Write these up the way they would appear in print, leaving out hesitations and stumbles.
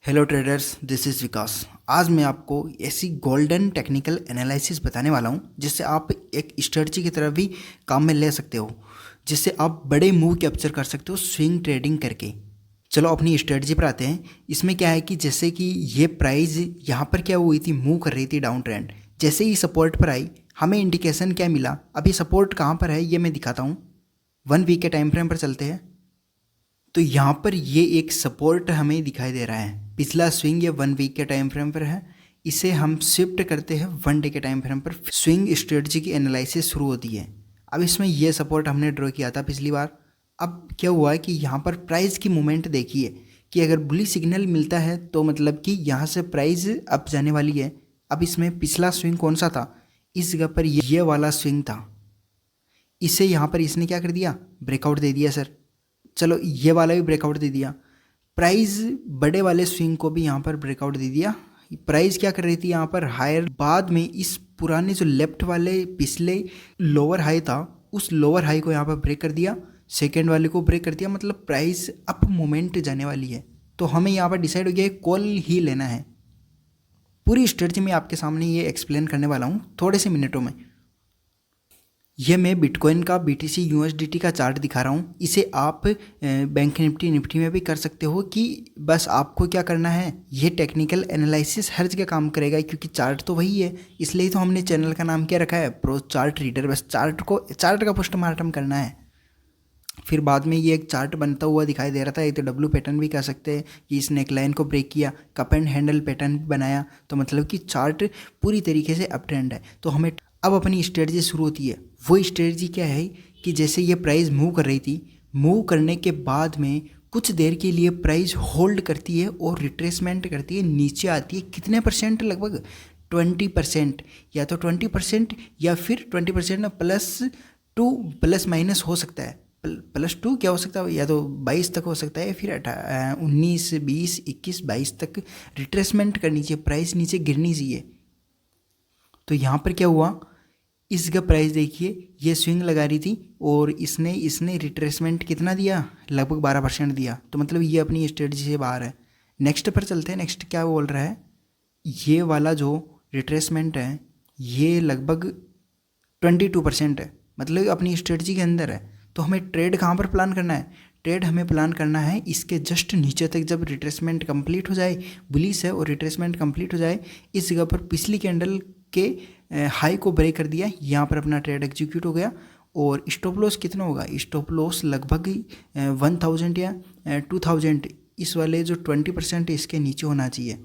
Hello traders, this is विकास। आज मैं आपको ऐसी गोल्डन टेक्निकल एनालिसिस बताने वाला हूँ जिससे आप एक स्ट्रेटजी की तरफ भी काम में ले सकते हो, जिससे आप बड़े मूव कैप्चर कर सकते हो स्विंग ट्रेडिंग करके। चलो अपनी स्ट्रेटजी पर आते हैं। इसमें क्या है कि जैसे कि ये प्राइस यहाँ पर क्या हुई थी, मूव कर रही थी डाउन ट्रेंड। जैसे ही सपोर्ट पर आई हमें इंडिकेशन क्या मिला, अभी सपोर्ट कहाँ पर है ये मैं दिखाता हूँ। 1 वीक के टाइम फ्रेम पर चलते हैं तो यहाँ पर ये एक सपोर्ट हमें दिखाई दे रहा है। पिछला स्विंग ये 1 वीक के टाइम फ्रेम पर है, इसे हम शिफ्ट करते हैं 1 डे के टाइम फ्रेम पर। स्विंग स्ट्रेटजी की एनालिसिस शुरू होती है। अब इसमें ये सपोर्ट हमने ड्रॉ किया था पिछली बार। अब क्या हुआ है कि यहाँ पर प्राइस की मूवमेंट देखिए कि अगर बुली सिग्नल मिलता है तो मतलब कि यहाँ से प्राइस अप जाने वाली है। अब इसमें पिछला स्विंग कौन सा था, इस जगह पर ये वाला स्विंग था। इसे यहाँ पर इसने क्या कर दिया, ब्रेकआउट दे दिया सर। चलो ये वाला भी ब्रेकआउट दे दिया। प्राइस बड़े वाले स्विंग को भी यहाँ पर ब्रेकआउट दे दिया। प्राइस क्या कर रही थी यहाँ पर, हायर। बाद में इस पुराने जो लेफ्ट वाले पिछले लोअर हाई था उस लोअर हाई को यहाँ पर ब्रेक कर दिया, सेकेंड वाले को ब्रेक कर दिया। मतलब प्राइस अप मोमेंट जाने वाली है। तो हमें यहाँ पर डिसाइड हो गया कॉल ही लेना है। पूरी स्ट्रेटजी में आपके सामने ये एक्सप्लेन करने वाला हूँ थोड़े से मिनटों में। यह मैं बिटकॉइन का BTC USDT का चार्ट दिखा रहा हूँ। इसे आप बैंक निफ्टी में भी कर सकते हो कि बस आपको क्या करना है, ये टेक्निकल एनालिसिस हर जगह काम करेगा क्योंकि चार्ट तो वही है। इसलिए तो हमने चैनल का नाम क्या रखा है, प्रो चार्ट रीडर। बस चार्ट का पोस्टमार्टम करना है। फिर बाद में ये एक चार्ट बनता हुआ दिखाई दे रहा था। एक तो W पैटर्न भी कह सकते हैं कि इसने एक लाइन को ब्रेक किया, कप एंड हैंडल पैटर्न भी बनाया। तो मतलब कि चार्ट पूरी तरीके से अप ट्रेंड है। तो हमें अब अपनी स्ट्रेटजी शुरू होती है। वो स्ट्रेटजी क्या है कि जैसे ये प्राइस मूव कर रही थी, मूव करने के बाद में कुछ देर के लिए प्राइस होल्ड करती है और रिट्रेसमेंट करती है, नीचे आती है। कितने परसेंट, लगभग 20%, या तो 20% या फिर 20% +2 ± हो सकता है। +2 क्या हो सकता है, या तो 22 तक हो सकता है, फिर 19, 20, 21, 22 तक रिट्रेसमेंट करनी चाहिए, प्राइस नीचे गिरनी चाहिए। तो यहाँ पर क्या हुआ, इस जगह प्राइस देखिए ये स्विंग लगा रही थी और इसने रिट्रेसमेंट कितना दिया, लगभग 12% दिया। तो मतलब ये अपनी स्ट्रेटजी से बाहर है। नेक्स्ट पर चलते हैं। नेक्स्ट क्या बोल रहा है, ये वाला जो रिट्रेसमेंट है ये लगभग 22% है, मतलब अपनी स्ट्रेटजी के अंदर है। तो हमें ट्रेड कहाँ पर प्लान करना है, ट्रेड हमें प्लान करना है इसके जस्ट नीचे तक। जब रिट्रेसमेंट कंप्लीट हो जाए, बुलिश है और रिट्रेसमेंट कंप्लीट हो जाए, इस जगह पर पिछली कैंडल के हाई को ब्रेक कर दिया, यहाँ पर अपना ट्रेड एग्जीक्यूट हो गया। और स्टॉप लॉस कितना होगा, स्टॉप लॉस लगभग 1000 या 2000, इस वाले जो 20% इसके नीचे होना चाहिए।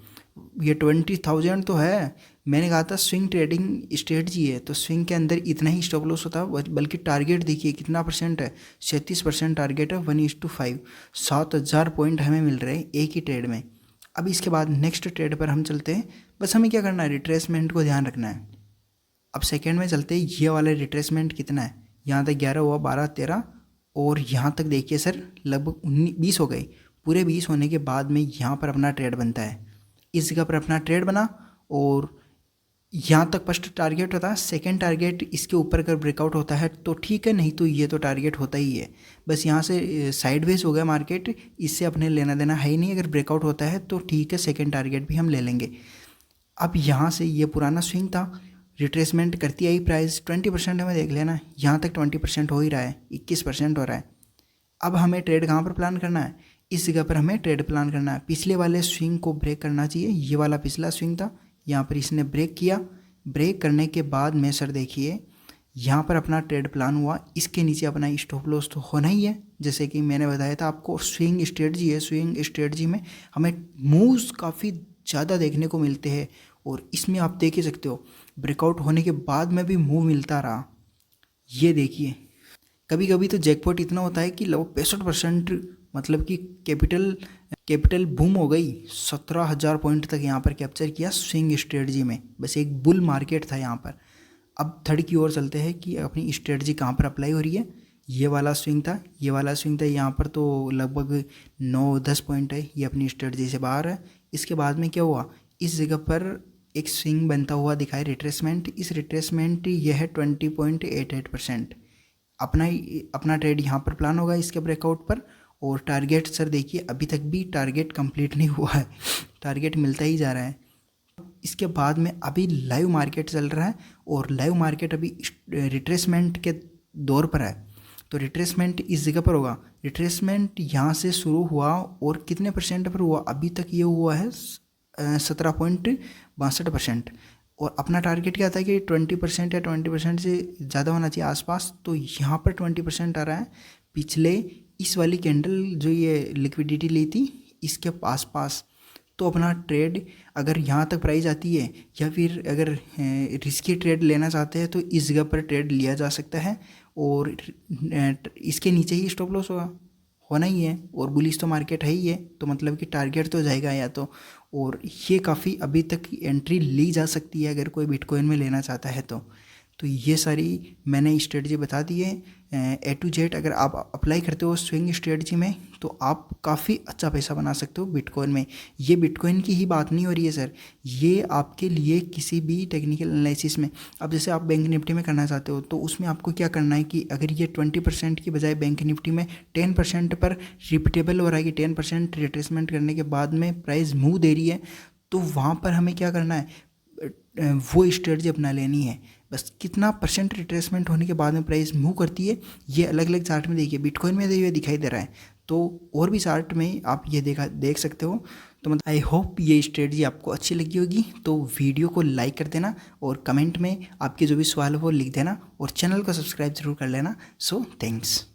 ये 20,000 तो है, मैंने कहा था स्विंग ट्रेडिंग स्ट्रेटजी है तो स्विंग के अंदर इतना ही स्टॉप लॉस होता है। बल्कि टारगेट देखिए कितना परसेंट है, 37% टारगेट है, 1:5। 7000 पॉइंट हमें मिल रहे हैं एक ही ट्रेड में। अब इसके बाद नेक्स्ट ट्रेड पर हम चलते हैं। बस हमें क्या करना है, रिट्रेसमेंट को ध्यान रखना है। अब सेकेंड में चलते हैं। ये वाला रिट्रेसमेंट कितना है, यहाँ तक 11 हुआ, 12, 13 और यहाँ तक देखिए सर लगभग 19, 20 हो गए। पूरे 20 होने के बाद में यहाँ पर अपना ट्रेड बनता है। इस जगह पर अपना ट्रेड बना और यहाँ तक फर्स्ट टारगेट होता है। सेकेंड टारगेट इसके ऊपर अगर ब्रेकआउट होता है तो ठीक है, नहीं तो ये तो टारगेट होता ही है। बस यहाँ से साइडवेज हो गया मार्केट, इससे अपने लेना देना है ही नहीं। अगर ब्रेकआउट होता है तो ठीक है, सेकेंड टारगेट भी हम ले लेंगे। अब यहाँ से ये पुराना स्विंग था, रिट्रेसमेंट करती आई प्राइस 20%, हमें देख लेना यहाँ तक 20% हो ही रहा है, 21% हो रहा है। अब हमें ट्रेड कहाँ पर प्लान करना है, इस जगह पर हमें ट्रेड प्लान करना है। पिछले वाले स्विंग को ब्रेक करना चाहिए। ये वाला पिछला स्विंग था, यहाँ पर इसने ब्रेक किया। ब्रेक करने के बाद में सर देखिए यहाँ पर अपना ट्रेड प्लान हुआ। इसके नीचे अपना स्टॉप लॉस तो होना ही है, जैसे कि मैंने बताया था आपको। स्विंग स्ट्रेटजी है, स्विंग स्ट्रेटजी में हमें मूव्स काफ़ी ज़्यादा देखने को मिलते हैं और इसमें आप देख ही सकते हो ब्रेकआउट होने के बाद में भी मूव मिलता रहा। ये देखिए कभी कभी तो जैकपॉट इतना होता है कि लगभग 65%, मतलब कि कैपिटल बूम हो गई। 17,000 पॉइंट तक यहाँ पर कैप्चर किया स्विंग स्ट्रेटजी में। बस एक बुल मार्केट था यहाँ पर। अब थर्ड की ओर चलते हैं कि अपनी स्ट्रेटजी कहाँ पर अप्लाई हो रही है। ये वाला स्विंग था, ये वाला स्विंग था, यहाँ पर तो लगभग 9-10 पॉइंट है, ये अपनी स्ट्रेटजी से बाहर है। इसके बाद में क्या हुआ, इस जगह पर एक स्विंग बनता हुआ दिखाए रिट्रेसमेंट। इस रिट्रेसमेंट यह है 20.88%। अपना ट्रेड यहाँ पर प्लान होगा इसके ब्रेकआउट पर। और टारगेट सर देखिए अभी तक भी टारगेट कंप्लीट नहीं हुआ है। टारगेट मिलता ही जा रहा है। इसके बाद में अभी लाइव मार्केट चल रहा है और लाइव मार्केट अभी रिट्रेसमेंट के दौर पर है। तो रिट्रेसमेंट इस जगह पर होगा। रिट्रेसमेंट यहाँ से शुरू हुआ और कितने परसेंट पर हुआ, अभी तक ये हुआ है 17.62%। और अपना टारगेट क्या था कि 20% या 20% से ज़्यादा होना चाहिए आसपास। तो यहाँ पर 20% आ रहा है। पिछले इस वाली कैंडल जो ये लिक्विडिटी ली थी इसके आसपास। तो अपना ट्रेड अगर यहाँ तक प्राइस आती है या फिर अगर रिस्की ट्रेड लेना चाहते हैं तो इस जगह पर ट्रेड लिया जा सकता है। और इसके नीचे ही स्टॉप लॉस होना ही है। और बुलिश तो मार्केट है ही है, तो मतलब कि टारगेट तो जाएगा या तो। और ये काफ़ी अभी तक एंट्री ली जा सकती है अगर कोई बिटकॉइन में लेना चाहता है तो ये सारी मैंने स्ट्रेटजी बता दी है A to Z। अगर आप अप्लाई करते हो स्विंग स्ट्रेटजी में तो आप काफ़ी अच्छा पैसा बना सकते हो बिटकॉइन में। ये बिटकॉइन की ही बात नहीं हो रही है सर, ये आपके लिए किसी भी टेक्निकल एनालिसिस में। अब जैसे आप बैंक निफ्टी में करना चाहते हो तो उसमें आपको क्या करना है कि अगर ये 20% की बजाय बैंक निफ्टी में 10% पर रिपीटेबल हो रहा है कि 10% रिट्रेसमेंट करने के बाद में प्राइस मूव दे रही है, तो वहाँ पर हमें क्या करना है, वो स्ट्रेटजी अपना लेनी है। बस कितना परसेंट रिट्रेसमेंट होने के बाद में प्राइस मूव करती है ये अलग अलग चार्ट में देखिए। बिटकॉइन में ये दिखाई दे रहा है, तो और भी चार्ट में आप ये देख सकते हो। तो मतलब आई होप ये स्ट्रेटजी आपको अच्छी लगी होगी। तो वीडियो को लाइक कर देना और कमेंट में आपके जो भी सवाल हो वो लिख देना और चैनल को सब्सक्राइब जरूर कर लेना। So thanks.